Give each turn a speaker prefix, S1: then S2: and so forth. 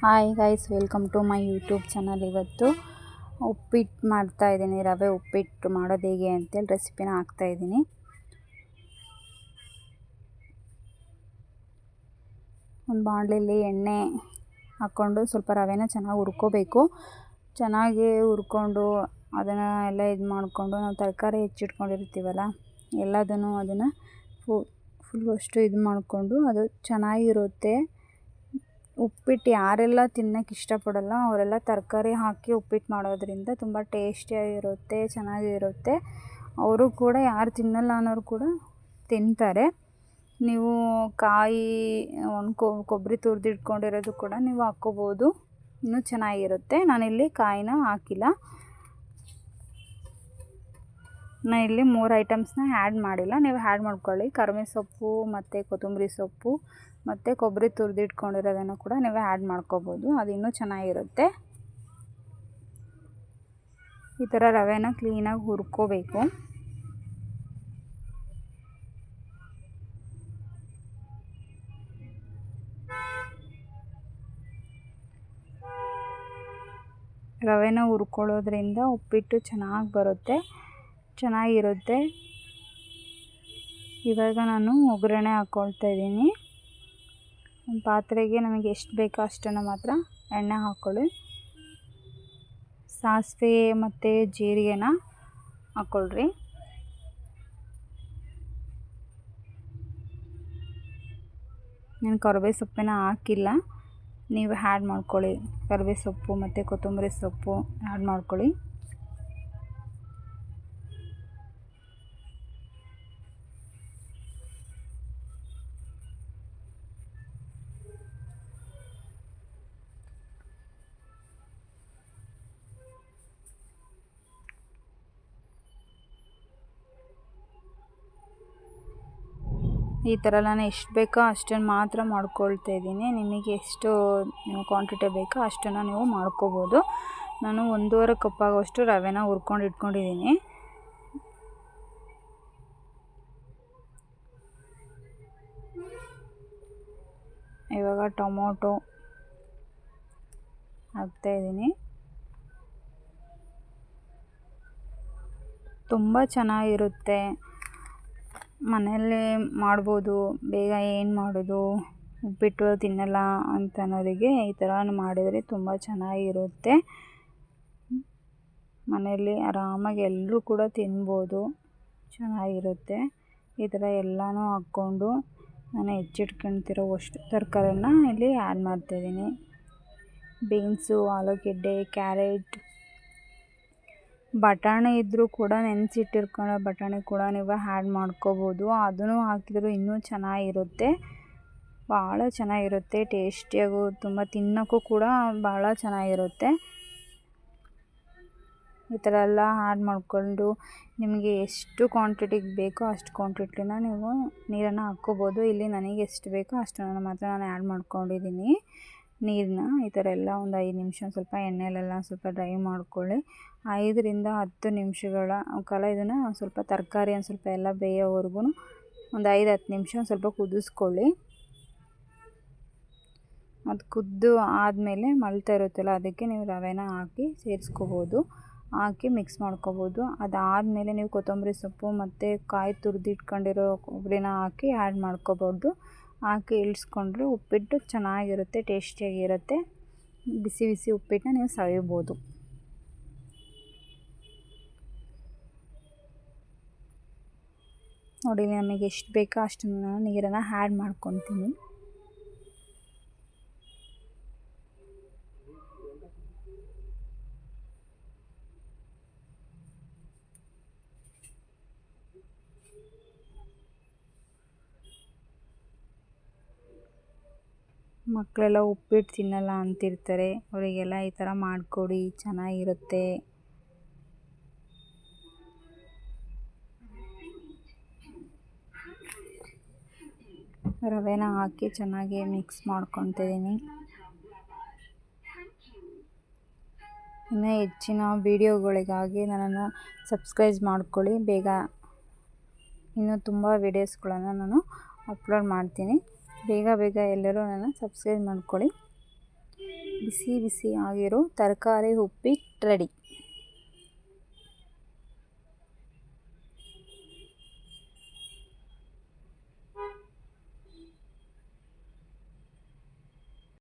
S1: Hi guys, welcome to my YouTube channel. ಇವತ್ತು ಉಪ್ಪಿಟ್ಟು ಮಾಡ್ತಾಯಿದ್ದೀನಿ. ರವೆ ಉಪ್ಪಿಟ್ಟು ಮಾಡೋದು ಹೇಗೆ ಅಂತೇಳಿ ರೆಸಿಪಿನ ಹಾಕ್ತಾಯಿದ್ದೀನಿ. ಒಂದು ಬಾಣಲೆಯಲ್ಲಿ ಎಣ್ಣೆ ಹಾಕ್ಕೊಂಡು ಸ್ವಲ್ಪ ರವೆನ ಚೆನ್ನಾಗಿ ಹುರ್ಕೋಬೇಕು. ಚೆನ್ನಾಗಿ ಹುರ್ಕೊಂಡು ಅದನ್ನು ಎಲ್ಲ ಇದು ಮಾಡಿಕೊಂಡು ನಾವು ತರಕಾರಿ ಹೆಚ್ಚಿಟ್ಕೊಂಡಿರ್ತೀವಲ್ಲ ಎಲ್ಲದನ್ನು ಅದನ್ನು ಫುಲ್ಲು ಅಷ್ಟು ಇದು ಮಾಡಿಕೊಂಡು ಅದು ಚೆನ್ನಾಗಿರುತ್ತೆ. ಉಪ್ಪಿಟ್ಟು ಯಾರೆಲ್ಲ ತಿನ್ನೋಕ್ಕೆ ಇಷ್ಟಪಡಲ್ಲ ಅವರೆಲ್ಲ ತರಕಾರಿ ಹಾಕಿ ಉಪ್ಪಿಟ್ಟು ಮಾಡೋದ್ರಿಂದ ತುಂಬ ಟೇಸ್ಟಿಯಾಗಿರುತ್ತೆ, ಚೆನ್ನಾಗಿರುತ್ತೆ. ಅವರು ಕೂಡ ಯಾರು ತಿನ್ನಲ್ಲ ಅನ್ನೋರು ಕೂಡ ತಿಂತಾರೆ. ನೀವು ಕಾಯಿ ಕೊಬ್ಬರಿ ತುರಿದಿಟ್ಕೊಂಡಿರೋದು ಕೂಡ ನೀವು ಹಾಕ್ಕೋಬೋದು, ಇನ್ನೂ ಚೆನ್ನಾಗಿರುತ್ತೆ. ನಾನಿಲ್ಲಿ ಕಾಯಿನ ಹಾಕಿಲ್ಲ. ನಾನಿಲ್ಲಿ 3 ಐಟಮ್ಸ್ನ ಆ್ಯಡ್ ಮಾಡಿಲ್ಲ, ನೀವು ಆ್ಯಡ್ ಮಾಡ್ಕೊಳ್ಳಿ. ಕರಿಬೇವು ಸೊಪ್ಪು ಮತ್ತು ಕೊತ್ತಂಬರಿ ಸೊಪ್ಪು ಮತ್ತು ಕೊಬ್ಬರಿ ತುರಿದಿಟ್ಕೊಂಡಿರೋದನ್ನು ಕೂಡ ನೀವು ಆ್ಯಡ್ ಮಾಡ್ಕೋಬೋದು, ಅದು ಇನ್ನೂ ಚೆನ್ನಾಗಿರುತ್ತೆ. ಈ ಥರ ರವೆನ ಕ್ಲೀನಾಗಿ ಹುರ್ಕೋಬೇಕು. ರವೆನ ಹುರ್ಕೊಳ್ಳೋದ್ರಿಂದ ಉಪ್ಪಿಟ್ಟು ಚೆನ್ನಾಗಿರುತ್ತೆ. ಇವಾಗ ನಾನು ಒಗ್ಗರಣೆ ಹಾಕ್ಕೊಳ್ತಾ ಇದ್ದೀನಿ. ಒಂದು ಪಾತ್ರೆಗೆ ನಮಗೆ ಎಷ್ಟು ಬೇಕೋ ಅಷ್ಟನ್ನು ಮಾತ್ರ ಎಣ್ಣೆ ಹಾಕ್ಕೊಳ್ಳಿ. ಸಾಸಿವೆ ಮತ್ತು ಜೀರಿಗೆನ ಹಾಕ್ಕೊಳ್ರಿ. ನಾನು ಕರಿಬೇವು ಸೊಪ್ಪಿನ ಹಾಕಿಲ್ಲ, ನೀವು ಆ್ಯಡ್ ಮಾಡ್ಕೊಳ್ಳಿ. ಕರಿಬೇವು ಸೊಪ್ಪು ಮತ್ತು ಕೊತ್ತಂಬರಿ ಸೊಪ್ಪು ಆ್ಯಡ್ ಮಾಡ್ಕೊಳ್ಳಿ. ಈ ಥರ ನಾನು ಎಷ್ಟು ಬೇಕೋ ಅಷ್ಟನ್ನು ಮಾತ್ರ ಮಾಡ್ಕೊಳ್ತಾ ಇದ್ದೀನಿ. ನಿಮಗೆ ಎಷ್ಟು ಕ್ವಾಂಟಿಟಿ ಬೇಕೋ ಅಷ್ಟನ್ನು ನೀವು ಮಾಡ್ಕೋಬೋದು. ನಾನು 1.5 ಕಪ್ ಆಗೋಷ್ಟು ರವೆನ ಹುರ್ಕೊಂಡು ಇಟ್ಕೊಂಡಿದ್ದೀನಿ. ಇವಾಗ ಟೊಮೊಟೊ ಹಾಕ್ತಾಯಿದ್ದೀನಿ. ತುಂಬ ಚೆನ್ನಾಗಿರುತ್ತೆ, ಮನೆಯಲ್ಲೇ ಮಾಡ್ಬೋದು. ಬೇಗ ಏನು ಮಾಡೋದು, ಉಪ್ಪಿಟ್ಟು ತಿನ್ನಲ್ಲ ಅಂತ ಅನ್ನೋರಿಗೆ ಈ ಥರ ಮಾಡಿದರೆ ತುಂಬ ಚೆನ್ನಾಗಿರುತ್ತೆ. ಮನೆಯಲ್ಲಿ ಆರಾಮಾಗಿ ಎಲ್ಲರೂ ಕೂಡ ತಿನ್ಬೋದು, ಚೆನ್ನಾಗಿರುತ್ತೆ. ಈ ಥರ ಎಲ್ಲನೂ ಹಾಕ್ಕೊಂಡು ನಾನು ಹೆಚ್ಚಿಟ್ಕೊತಿರೋವಷ್ಟು ತರಕಾರಿನ ಇಲ್ಲಿ ಆ್ಯಡ್ ಮಾಡ್ತಾಯಿದ್ದೀನಿ. ಬೀನ್ಸು, ಆಲೂಗೆಡ್ಡೆ, ಕ್ಯಾರೆಟ್, ಬಟಾಣಿ ಇದ್ದರೂ ಕೂಡ ನೆನೆಸಿಟ್ಟಿರ್ಕೊಳ್ಳೋ ಬಟಾಣಿ ಕೂಡ ನೀವು ಆ್ಯಡ್ ಮಾಡ್ಕೋಬೋದು. ಅದನ್ನು ಹಾಕಿದರೂ ಇನ್ನೂ ಚೆನ್ನಾಗಿರುತ್ತೆ, ಭಾಳ ಚೆನ್ನಾಗಿರುತ್ತೆ. ಟೇಸ್ಟಿಯಾಗೂ ತುಂಬ ತಿನ್ನೋಕ್ಕೂ ಕೂಡ ಭಾಳ ಚೆನ್ನಾಗಿರುತ್ತೆ. ಈ ಥರ ಎಲ್ಲ ಆ್ಯಡ್ ಮಾಡಿಕೊಂಡು ನಿಮಗೆ ಎಷ್ಟು ಕ್ವಾಂಟಿಟಿಗೆ ಬೇಕೋ ಅಷ್ಟು ಕ್ವಾಂಟಿಟಿನ ನೀವು ನೀರನ್ನು ಹಾಕ್ಕೋಬೋದು. ಇಲ್ಲಿ ನನಗೆ ಎಷ್ಟು ಬೇಕೋ ಅಷ್ಟನ್ನು ಮಾತ್ರ ನಾನು ಆ್ಯಡ್ ಮಾಡ್ಕೊಂಡಿದ್ದೀನಿ ನೀರನ್ನ. ಈ ಥರ ಎಲ್ಲ ಒಂದು 5 ನಿಮಿಷ ಸ್ವಲ್ಪ ಎಣ್ಣೆಲೆಲ್ಲ ಸ್ವಲ್ಪ ಡ್ರೈ ಮಾಡ್ಕೊಳ್ಳಿ. 5ರಿಂದ 10 ನಿಮಿಷಗಳ ಕಾಲ ಇದನ್ನು ಸ್ವಲ್ಪ ತರಕಾರಿ ಒಂದು ಸ್ವಲ್ಪ ಎಲ್ಲ ಬೇಯೋವರೆಗೂ ಒಂದು 5-10 ನಿಮಿಷ ಸ್ವಲ್ಪ ಕುದಿಸ್ಕೊಳ್ಳಿ. ಅದು ಕುದ್ದು ಆದಮೇಲೆ ಮಳ್ತಾ ಇರುತ್ತಲ್ಲ, ಅದಕ್ಕೆ ನೀವು ರವೆನ ಹಾಕಿ ಸೇರಿಸ್ಕೋಬೋದು, ಹಾಕಿ ಮಿಕ್ಸ್ ಮಾಡ್ಕೋಬೋದು. ಅದಾದಮೇಲೆ ನೀವು ಕೊತ್ತಂಬರಿ ಸೊಪ್ಪು ಮತ್ತು ಕಾಯಿ ತುರಿದಿಟ್ಕೊಂಡಿರೋ ಕೊಬ್ಬರಿನ ಹಾಕಿ ಆ್ಯಡ್ ಮಾಡ್ಕೋಬೋದು. ಹಾಕಿ ಇಳಿಸ್ಕೊಂಡ್ರೆ ಉಪ್ಪಿಟ್ಟು ಚೆನ್ನಾಗಿರುತ್ತೆ, ಟೇಸ್ಟಿಯಾಗಿರುತ್ತೆ. ಬಿಸಿ ಬಿಸಿ ಉಪ್ಪಿಟ್ಟನ್ನ ನೀವು ಸವಿಬೋದು. ನೋಡಿ, ನಮಗೆ ಎಷ್ಟು ಬೇಕೋ ಅಷ್ಟನ್ನು ನೀರನ್ನು ಆ್ಯಡ್ ಮಾಡ್ಕೊತೀನಿ. ಮಕ್ಕಳೆಲ್ಲ ಉಪ್ಪಿಟ್ಟು ತಿನ್ನಲ್ಲ ಅಂತಿರ್ತಾರೆ, ಅವರಿಗೆಲ್ಲ ಈ ಥರ ಮಾಡಿಕೊಡಿ, ಚೆನ್ನಾಗಿರುತ್ತೆ. ರವೆನ ಹಾಕಿ ಚೆನ್ನಾಗಿ ಮಿಕ್ಸ್ ಮಾಡ್ಕೊತಿದ್ದೀನಿ. ಇನ್ನು ಹೆಚ್ಚಿನ ವೀಡಿಯೋಗಳಿಗಾಗಿ ನನ್ನನ್ನು ಸಬ್ಸ್ಕ್ರೈಬ್ ಮಾಡ್ಕೊಳ್ಳಿ. ಬೇಗ ಇನ್ನೂ ತುಂಬ ವೀಡಿಯೋಸ್ಗಳನ್ನು ನಾನು ಅಪ್ಲೋಡ್ ಮಾಡ್ತೀನಿ. ಬೇಗ ಎಲ್ಲರೂ ನನ್ನ ಸಬ್ಸ್ಕ್ರೈಬ್ ಮಾಡ್ಕೊಳ್ಳಿ. ಬಿಸಿ ಬಿಸಿ ಆಗಿರೋ ತರಕಾರಿ ಉಪ್ಪಿಟ್ಟು ರೆಡಿ.